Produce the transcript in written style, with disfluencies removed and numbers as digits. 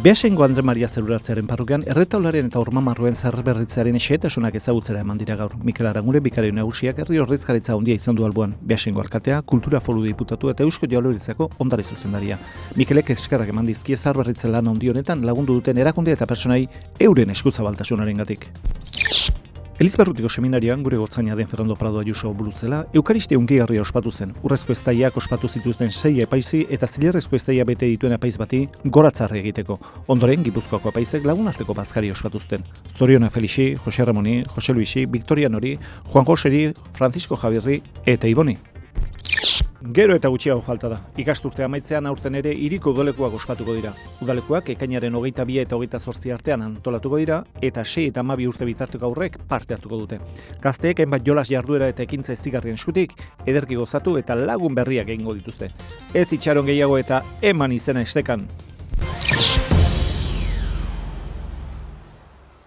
Beasaingo Andre Maria Zeruratzearen parrokian erretaularen eta urmamarruen zerberritzearen xehetasunak ezagutzera eman dira gaur. Mikel Arangure bikari nagusiak herri ordezkaritza handia izan du alboan. Beasaingo alkatea, kultura foru diputatu eta Eusko Jaurlaritzako ondare zuzendaria. Mikelek eskerrak eman dizkie zaharberritze lan handi honetan lagundu duten erakunde eta pertsonai euren eskuzabaltasunarengatik. Elizbarrutiko seminarioan gure gotzaina den Fernando Prado Ayuso buruzela, Eukaristia hunkigarria ospatu zen. Urrezko eztaiak ospatu zituzten 6 epaizi eta zilarrezko eztaia bete dituen epaiz bati goratzarri egiteko. Ondoren, Gipuzkoako epaizek lagunarteko bazkari ospatu zuten. Zoriona Felixi, Jose Ramoni, Jose Luisi, Victoria Nori, Juan Joseri, Francisco Javierri eta Iboni. Gero eta gutxiago falta da. Ikasturte amaitzean aurten ere hiriko udalekuak ospatuko dira. Udalekuak ekainaren 22 eta 28 artean antolatuko dira eta 6 eta 12 urte bitarteko aurrek parte hartuko dute. Gazteek hainbat jolas jarduera eta ekintza ezigarrien eskutik ederki gozatu eta lagun berriak egingo dituzte. Ez itxaron gehiago eta eman izena estekan.